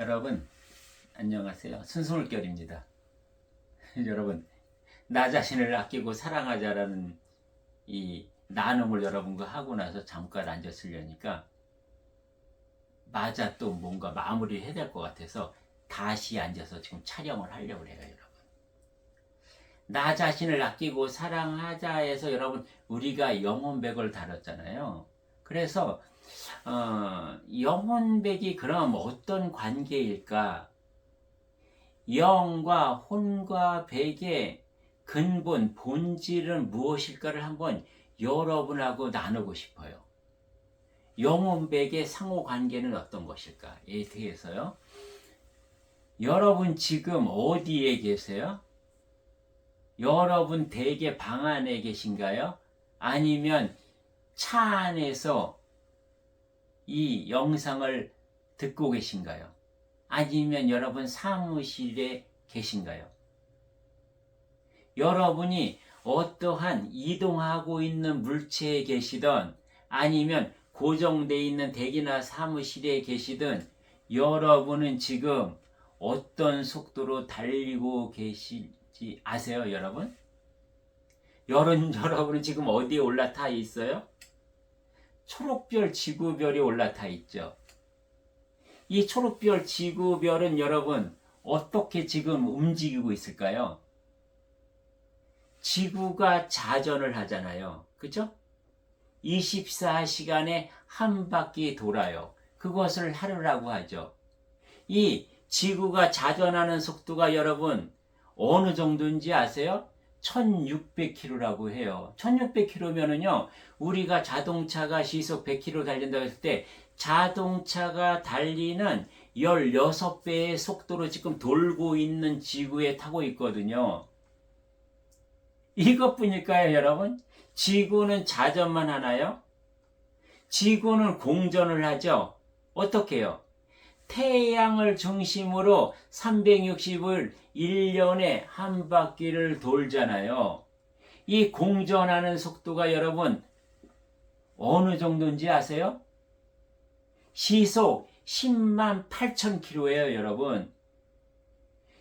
여러분 안녕하세요. 순수물결입니다. 여러분 나 자신을 아끼고 사랑하자라는 이 나눔을 여러분과 하고 나서 잠깐 앉았으려니까 맞아 또 뭔가 마무리 해야 될 것 같아서 다시 앉아서 지금 촬영을 하려고 해요. 여러분 나 자신을 아끼고 사랑하자에서 여러분 우리가 영혼백을 다뤘잖아요. 그래서 영혼백이 그럼 어떤 관계일까? 영과 혼과 백의 근본, 본질은 무엇일까를 한번 여러분하고 나누고 싶어요. 영혼백의 상호관계는 어떤 것일까에 대해서요. 여러분 지금 어디에 계세요? 여러분 댁의 방 안에 계신가요? 아니면 차 안에서 이 영상을 듣고 계신가요? 아니면 여러분 사무실에 계신가요? 여러분이 어떠한 이동하고 있는 물체에 계시던 아니면 고정되어 있는 댁이나 사무실에 계시든 여러분은 지금 어떤 속도로 달리고 계실지 아세요, 여러분? 여러분은 지금 어디에 올라타 있어요? 초록별 지구별이 올라타 있죠. 이 초록별 지구별은 여러분 어떻게 지금 움직이고 있을까요? 지구가 자전을 하잖아요. 그죠? 24시간에 한 바퀴 돌아요. 그것을 하루라고 하죠. 이 지구가 자전하는 속도가 여러분 어느 정도인지 아세요? 1600km라고 해요. 1600km면은요, 우리가 자동차가 시속 100km 달린다고 했을 때 자동차가 달리는 16배의 속도로 지금 돌고 있는 지구에 타고 있거든요. 이것뿐일까요, 여러분? 지구는 자전만 하나요? 지구는 공전을 하죠. 어떻게 해요? 태양을 중심으로 360을 1년에 한 바퀴를 돌잖아요. 이 공전하는 속도가 여러분 어느 정도인지 아세요? 시속 10만 8천 km예요, 여러분.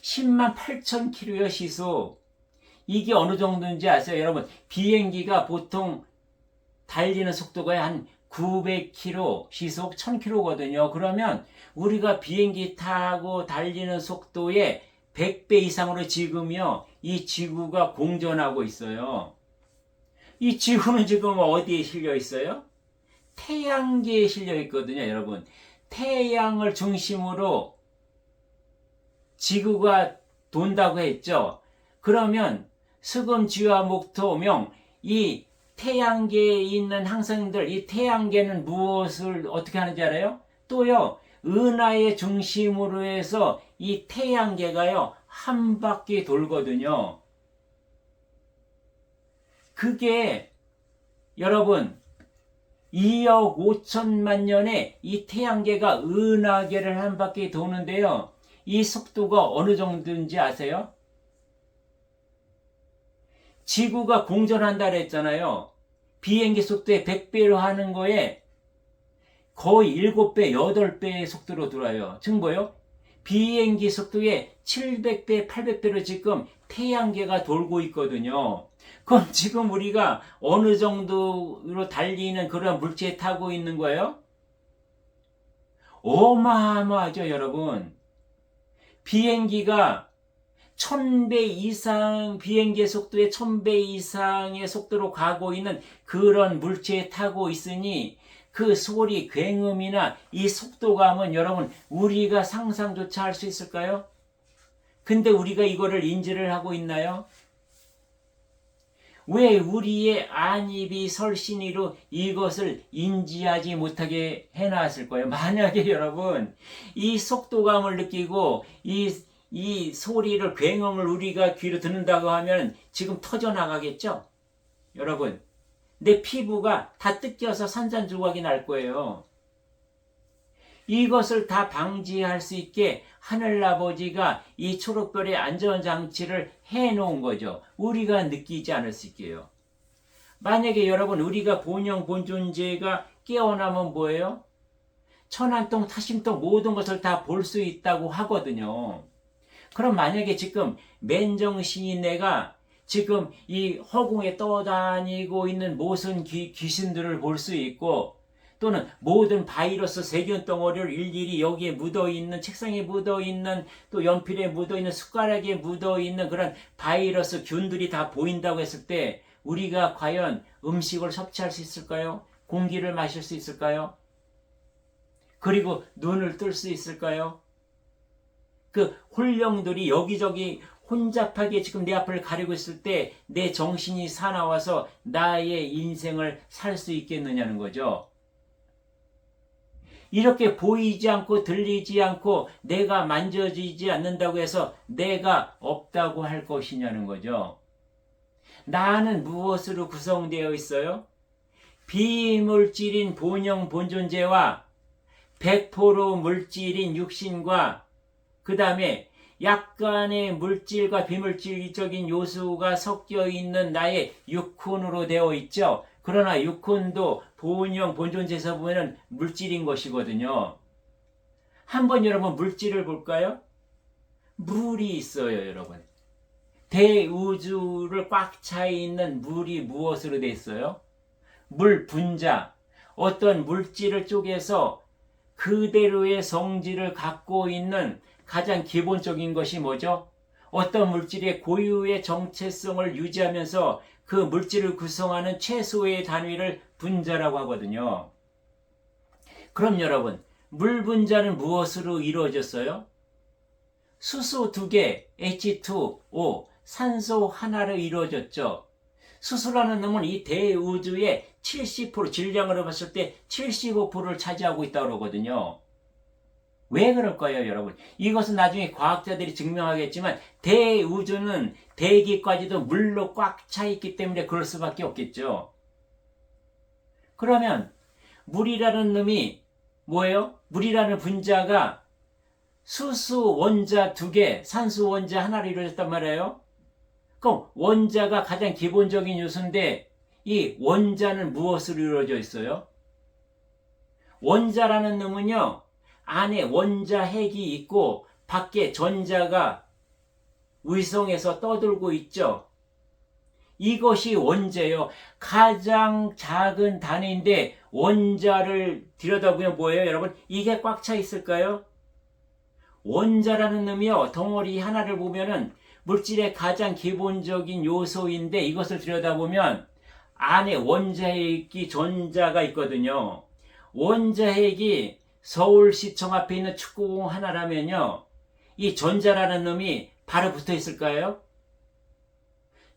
10만 8천 km요, 시속. 이게 어느 정도인지 아세요, 여러분? 비행기가 보통 달리는 속도가 한 900km, 시속 1000km거든요. 그러면 우리가 비행기 타고 달리는 속도의 100배 이상으로 지금요, 이 지구가 공전하고 있어요. 이 지구는 지금 어디에 실려 있어요? 태양계에 실려 있거든요, 여러분. 태양을 중심으로 지구가 돈다고 했죠. 그러면 수금, 지화, 목토, 명, 이 태양계에 있는 항성들, 이 태양계는 무엇을 어떻게 하는지 알아요? 또요, 은하의 중심으로 해서 이 태양계가요, 한 바퀴 돌거든요. 그게 여러분 2억 5천만 년에 이 태양계가 은하계를 한 바퀴 도는데요. 이 속도가 어느 정도인지 아세요? 지구가 공전한다 그랬잖아요. 비행기 속도에 100배로 하는 거에 거의 7배, 8배의 속도로 돌아요. 증거요? 비행기 속도에 700배, 800배로 지금 태양계가 돌고 있거든요. 그럼 지금 우리가 어느 정도로 달리는 그런 물체에 타고 있는 거예요? 어마어마하죠, 여러분. 비행기가 1000배 이상, 비행기의 속도에 1000배 이상의 속도로 가고 있는 그런 물체에 타고 있으니 그 소리, 굉음이나 이 속도감은 여러분 우리가 상상조차 할 수 있을까요? 근데 우리가 이거를 인지를 하고 있나요? 왜 우리의 안입이 설신이로 이것을 인지하지 못하게 해놨을 거예요? 만약에 여러분 이 속도감을 느끼고 이 소리를, 굉음을 우리가 귀로 듣는다고 하면 지금 터져나가겠죠? 여러분, 내 피부가 다 뜯겨서 산산조각이 날 거예요. 이것을 다 방지할 수 있게 하늘아버지가 이 초록별의 안전장치를 해놓은 거죠. 우리가 느끼지 않을 수 있게요. 만약에 여러분 우리가 본영 본존재가 깨어나면 뭐예요? 천안동, 타심동 모든 것을 다 볼 수 있다고 하거든요. 그럼 만약에 지금 맨정신이네가 지금 이 허공에 떠다니고 있는 모든 귀신들을 볼 수 있고, 또는 모든 바이러스 세균 덩어리를 일일이 여기에 묻어있는, 책상에 묻어있는, 또 연필에 묻어있는, 숟가락에 묻어있는 그런 바이러스 균들이 다 보인다고 했을 때 우리가 과연 음식을 섭취할 수 있을까요? 공기를 마실 수 있을까요? 그리고 눈을 뜰 수 있을까요? 그 혼령들이 여기저기 혼잡하게 지금 내 앞을 가리고 있을 때 내 정신이 사나워서 나의 인생을 살 수 있겠느냐는 거죠. 이렇게 보이지 않고 들리지 않고 내가 만져지지 않는다고 해서 내가 없다고 할 것이냐는 거죠. 나는 무엇으로 구성되어 있어요? 비물질인 본영 본존재와 100% 물질인 육신과 그 다음에 약간의 물질과 비물질적인 요소가 섞여 있는 나의 육혼으로 되어 있죠. 그러나 육혼도 본영 본존재에서 보면 물질인 것이거든요. 한번 여러분 물질을 볼까요? 물이 있어요, 여러분. 대우주를 꽉 차 있는 물이 무엇으로 되어 있어요? 물 분자. 어떤 물질을 쪼개서 그대로의 성질을 갖고 있는 가장 기본적인 것이 뭐죠? 어떤 물질의 고유의 정체성을 유지하면서 그 물질을 구성하는 최소의 단위를 분자라고 하거든요. 그럼 여러분, 물 분자는 무엇으로 이루어졌어요? 수소 2개, H2O, 산소 하나로 이루어졌죠. 수소라는 놈은 이 대우주의 70%, 질량으로 봤을 때 75%를 차지하고 있다고 그러거든요. 왜 그럴까요, 여러분? 이것은 나중에 과학자들이 증명하겠지만 대우주는 대기까지도 물로 꽉 차 있기 때문에 그럴 수밖에 없겠죠. 그러면 물이라는 놈이 뭐예요? 물이라는 분자가 수소 원자 2개, 산소 원자 하나로 이루어졌단 말이에요. 그럼 원자가 가장 기본적인 요소인데 이 원자는 무엇으로 이루어져 있어요? 원자라는 놈은요, 안에 원자 핵이 있고 밖에 전자가 위성에서 떠돌고 있죠. 이것이 원자예요. 가장 작은 단위인데 원자를 들여다보면 뭐예요, 여러분? 이게 꽉 차 있을까요? 원자라는 놈이요, 덩어리 하나를 보면은 물질의 가장 기본적인 요소인데 이것을 들여다보면 안에 원자핵이 전자가 있거든요. 원자핵이 서울시청 앞에 있는 축구공 하나라면요, 이 전자라는 놈이 바로 붙어 있을까요?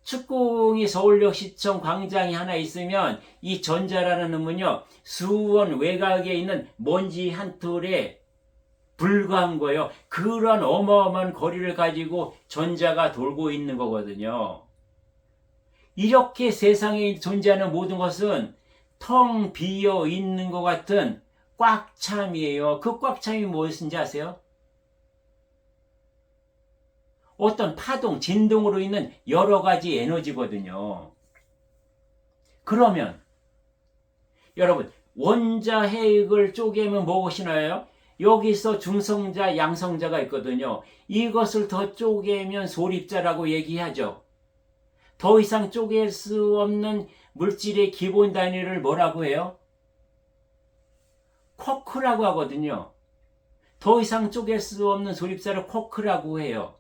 축구공이 서울역 시청 광장에 하나 있으면 이 전자라는 놈은요, 수원 외곽에 있는 먼지 한 톨에 불과한 거예요. 그런 어마어마한 거리를 가지고 전자가 돌고 있는 거거든요. 이렇게 세상에 존재하는 모든 것은 텅 비어 있는 것 같은 꽉 참이에요. 그 꽉 참이 무엇인지 아세요? 어떤 파동, 진동으로 있는 여러 가지 에너지거든요. 그러면 여러분, 원자핵을 쪼개면 무엇이 나와요? 여기서 중성자, 양성자가 있거든요. 이것을 더 쪼개면 소립자라고 얘기하죠. 더 이상 쪼갤 수 없는 물질의 기본 단위를 뭐라고 해요? 쿼크라고 하거든요. 더 이상 쪼갤 수 없는 소립자를 쿼크라고 해요.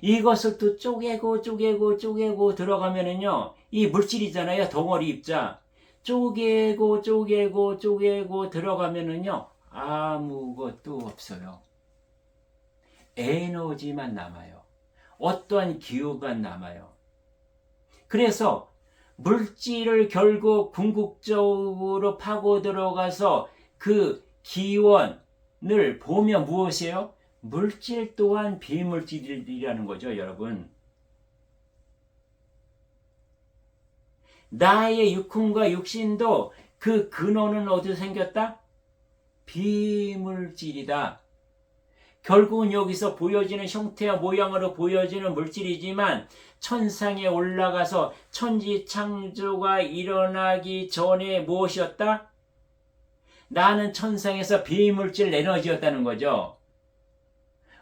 이것을 또 쪼개고 들어가면은요, 이 물질이잖아요, 덩어리 입자. 쪼개고 들어가면은요, 아무것도 없어요. 에너지만 남아요. 어떠한 기호가 남아요. 그래서 물질을 결국 궁극적으로 파고 들어가서 그 기원을 보면 무엇이에요? 물질 또한 비물질이라는 거죠, 여러분. 나의 육혼과 육신도 그 근원은 어디서 생겼다? 비물질이다. 결국은 여기서 보여지는 형태와 모양으로 보여지는 물질이지만 천상에 올라가서 천지 창조가 일어나기 전에 무엇이었다? 나는 천상에서 비물질 에너지였다는 거죠.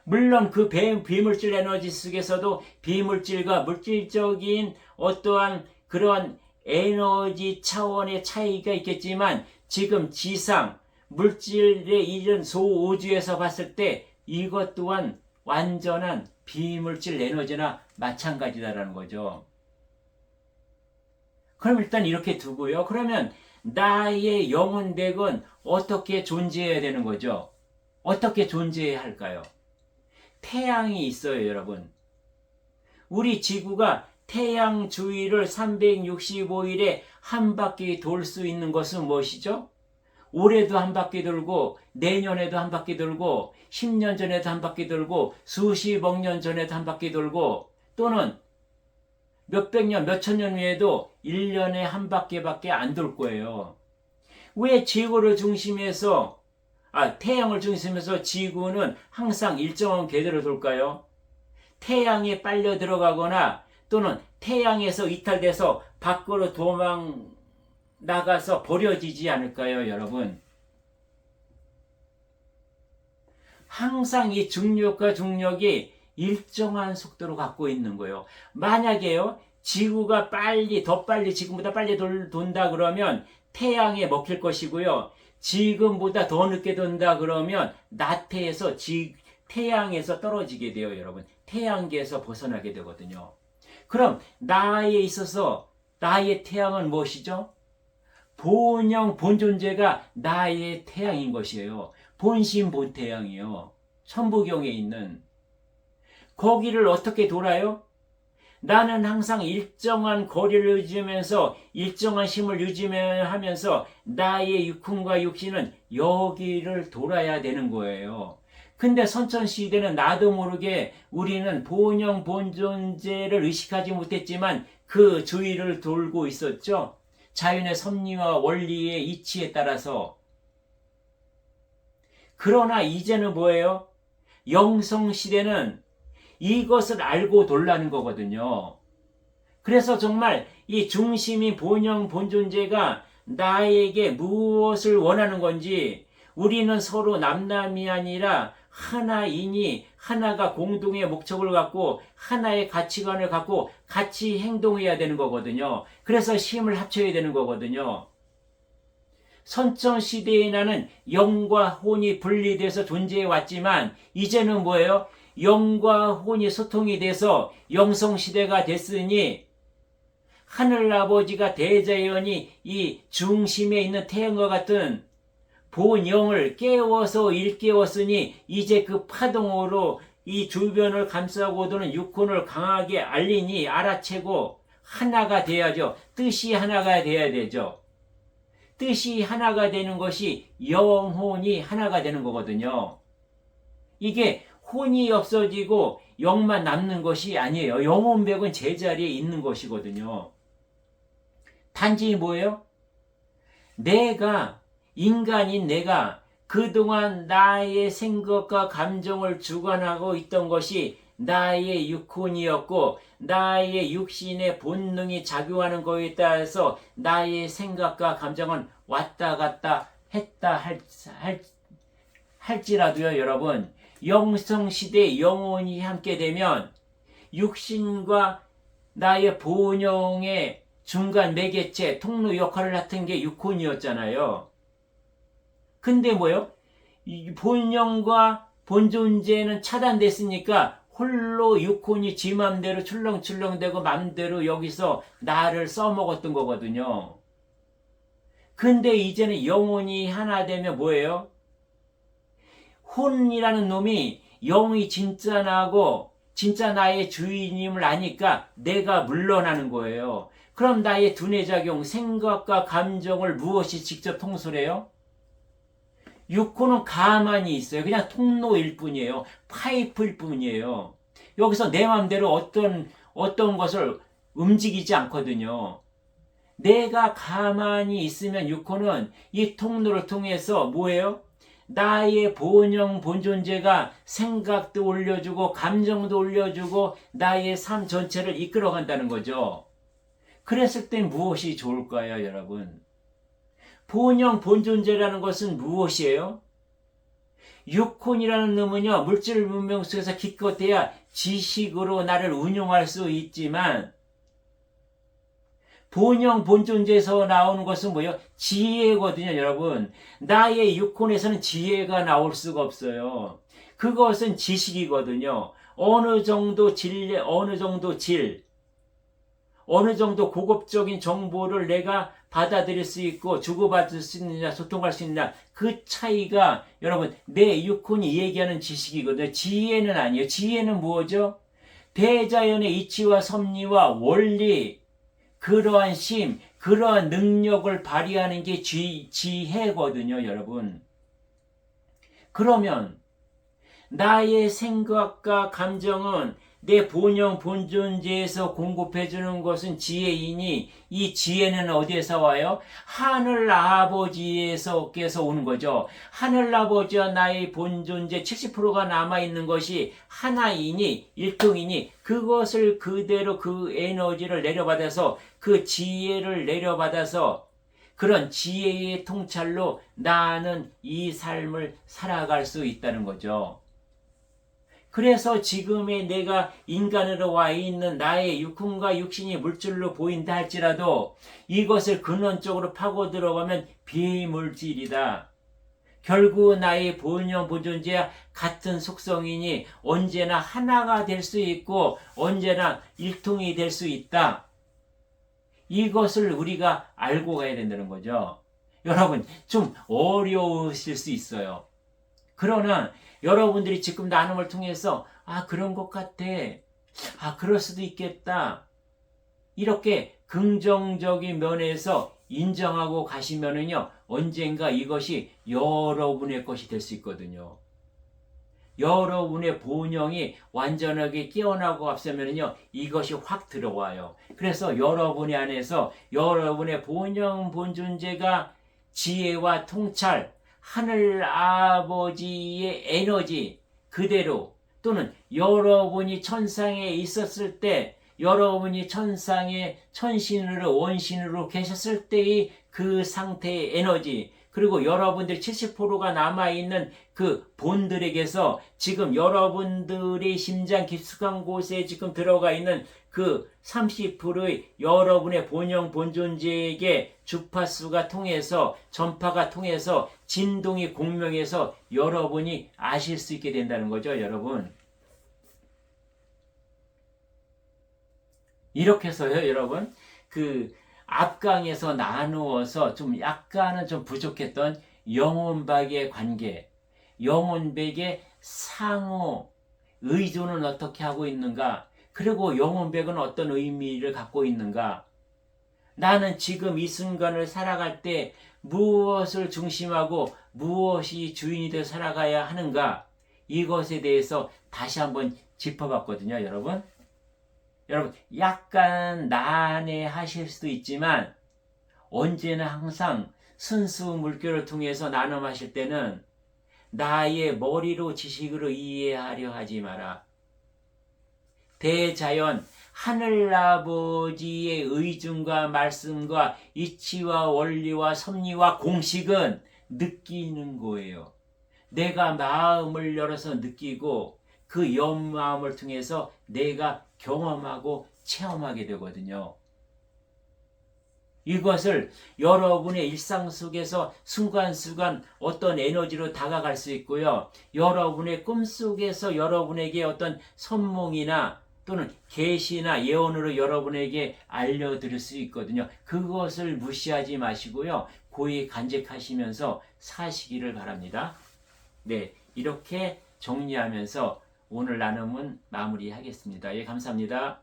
물론 그 비물질 에너지 속에서도 비물질과 물질적인 어떠한 그런 에너지 차원의 차이가 있겠지만 지금 지상 물질의 이런 소우주에서 봤을 때 이것 또한 완전한 비물질 에너지나 마찬가지다라는 거죠. 그럼 일단 이렇게 두고요. 그러면 나의 영혼백은 어떻게 존재해야 되는 거죠? 어떻게 존재해야 할까요? 태양이 있어요, 여러분. 우리 지구가 태양 주위를 365일에 한 바퀴 돌 수 있는 것은 무엇이죠? 올해도 한 바퀴 돌고 내년에도 한 바퀴 돌고 10년 전에도 한 바퀴 돌고 수십억 년 전에도 한 바퀴 돌고 또는 몇백 년, 몇천 년 후에도 1년에 한 바퀴밖에 안 돌 거예요. 왜 지구를 중심에서 태양을 중심에서 지구는 항상 일정한 궤도를 돌까요? 태양에 빨려 들어가거나 또는 태양에서 이탈돼서 밖으로 도망 나가서 버려지지 않을까요, 여러분? 항상 이 중력과 중력이 일정한 속도로 갖고 있는 거예요. 만약에요, 지구가 더 빨리, 지금보다 빨리 돈다 그러면 태양에 먹힐 것이고요. 지금보다 더 늦게 돈다 그러면 나태해서 태양에서 떨어지게 돼요, 여러분. 태양계에서 벗어나게 되거든요. 그럼 나에 있어서 나의 태양은 무엇이죠? 본영, 본존재가 나의 태양인 것이에요. 본심, 본태양이요. 천부경에 있는. 거기를 어떻게 돌아요? 나는 항상 일정한 거리를 유지하면서 일정한 힘을 유지하면서 나의 육훈과 육신은 여기를 돌아야 되는 거예요. 근데 선천시대는 나도 모르게 우리는 본영, 본존재를 의식하지 못했지만 그 주위를 돌고 있었죠. 자연의 섭리와 원리의 이치에 따라서. 그러나 이제는 뭐예요? 영성시대는 이것을 알고 돌라는 거거든요. 그래서 정말 이 중심이 본영, 본존재가 나에게 무엇을 원하는 건지 우리는 서로 남남이 아니라 하나이니 하나가 공동의 목적을 갖고 하나의 가치관을 갖고 같이 행동해야 되는 거거든요. 그래서 힘을 합쳐야 되는 거거든요. 선천시대에 나는 영과 혼이 분리돼서 존재해 왔지만 이제는 뭐예요? 영과 혼이 소통이 돼서 영성시대가 됐으니 하늘아버지가 대자연이 이 중심에 있는 태양과 같은 본영을 깨워서 일깨웠으니 이제 그 파동으로 이 주변을 감싸고 도는 육혼을 강하게 알리니 알아채고 하나가 돼야죠. 뜻이 하나가 돼야 되죠. 뜻이 하나가 되는 것이 영혼이 하나가 되는 거거든요. 이게 혼이 없어지고 영만 남는 것이 아니에요. 영혼백은 제자리에 있는 것이거든요. 단지 뭐예요? 인간인 내가 그동안 나의 생각과 감정을 주관하고 있던 것이 나의 육혼이었고 나의 육신의 본능이 작용하는 것에 따라서 나의 생각과 감정은 왔다 갔다 했다 할지라도요, 여러분, 영성시대 영혼이 함께 되면 육신과 나의 본영의 중간 매개체 통로 역할을 맡은 게 육혼이었잖아요. 근데 뭐요? 이 본영과 본존재는 차단됐으니까 홀로 육혼이 지 맘대로 출렁출렁대고 맘대로 여기서 나를 써먹었던 거거든요. 근데 이제는 영혼이 하나 되면 뭐예요? 혼이라는 놈이 영이 진짜 나고 진짜 나의 주인임을 아니까 내가 물러나는 거예요. 그럼 나의 두뇌작용, 생각과 감정을 무엇이 직접 통솔해요? 육혼은 가만히 있어요. 그냥 통로일 뿐이에요. 파이프일 뿐이에요. 여기서 내 마음대로 어떤 것을 움직이지 않거든요. 내가 가만히 있으면 육혼은 이 통로를 통해서 뭐예요? 나의 본영, 본존재가 생각도 올려주고 감정도 올려주고 나의 삶 전체를 이끌어간다는 거죠. 그랬을 때 무엇이 좋을까요, 여러분? 본영 본존재라는 것은 무엇이에요? 육혼이라는 놈은요, 물질 문명 속에서 기껏해야 지식으로 나를 운용할 수 있지만, 본영 본존재에서 나오는 것은 뭐예요? 지혜거든요, 여러분. 나의 육혼에서는 지혜가 나올 수가 없어요. 그것은 지식이거든요. 어느 정도 어느 정도 고급적인 정보를 내가 받아들일 수 있고 주고받을 수 있느냐, 소통할 수 있느냐, 그 차이가 여러분 내 육혼이 얘기하는 지식이거든요. 지혜는 아니에요. 지혜는 뭐죠? 대자연의 이치와 섭리와 원리, 그러한 심, 그러한 능력을 발휘하는 게 지혜거든요, 여러분. 그러면 나의 생각과 감정은 내 본영 본존재에서 공급해 주는 것은 지혜이니, 이 지혜는 어디에서 와요? 하늘 아버지에서께서 오는 거죠. 하늘 아버지와 나의 본존재 70%가 남아있는 것이 하나이니, 일통이니, 그것을 그대로 그 에너지를 내려받아서, 그 지혜를 내려받아서, 그런 지혜의 통찰로 나는 이 삶을 살아갈 수 있다는 거죠. 그래서 지금의 내가 인간으로 와 있는 나의 육혼과 육신이 물질로 보인다 할지라도 이것을 근원적으로 파고 들어가면 비물질이다. 결국 나의 본영 본존재와 같은 속성이니 언제나 하나가 될 수 있고 언제나 일통이 될 수 있다. 이것을 우리가 알고 가야 된다는 거죠. 여러분, 좀 어려우실 수 있어요. 그러나 여러분들이 지금 나눔을 통해서 그런 것 같아, 그럴 수도 있겠다, 이렇게 긍정적인 면에서 인정하고 가시면은요, 언젠가 이것이 여러분의 것이 될 수 있거든요. 여러분의 본영이 완전하게 깨어나고 앞서면은요, 이것이 확 들어와요. 그래서 여러분의 안에서 여러분의 본영 본존재가 지혜와 통찰, 하늘 아버지의 에너지 그대로, 또는 여러분이 천상에 있었을 때, 여러분이 천상에 천신으로 원신으로 계셨을 때의 그 상태의 에너지, 그리고 여러분들 70%가 남아있는 그 본들에게서 지금 여러분들의 심장 깊숙한 곳에 지금 들어가 있는 그 30%의 여러분의 본영 본존재에게 주파수가 통해서, 전파가 통해서 진동이 공명해서 여러분이 아실 수 있게 된다는 거죠, 여러분. 이렇게 해서요, 여러분, 그 앞강에서 나누어서 좀 약간은 좀 부족했던 영혼박의 관계, 영혼백의 상호 의존은 어떻게 하고 있는가, 그리고 영혼백은 어떤 의미를 갖고 있는가, 나는 지금 이 순간을 살아갈 때 무엇을 중심하고 무엇이 주인이 되어 살아가야 하는가, 이것에 대해서 다시 한번 짚어봤거든요, 여러분. 여러분, 약간 난해하실 수도 있지만 언제나 항상 순수 물결을 통해서 나눔하실 때는 나의 머리로 지식으로 이해하려 하지 마라. 대자연 하늘아버지의 의중과 말씀과 이치와 원리와 섭리와 공식은 느끼는 거예요. 내가 마음을 열어서 느끼고 그 연마음을 통해서 내가 경험하고 체험하게 되거든요. 이것을 여러분의 일상 속에서 순간순간 어떤 에너지로 다가갈 수 있고요. 여러분의 꿈속에서 여러분에게 어떤 선몽이나 또는 계시나 예언으로 여러분에게 알려드릴 수 있거든요. 그것을 무시하지 마시고요. 고이 간직하시면서 사시기를 바랍니다. 네, 이렇게 정리하면서 오늘 나눔은 마무리하겠습니다. 예, 감사합니다.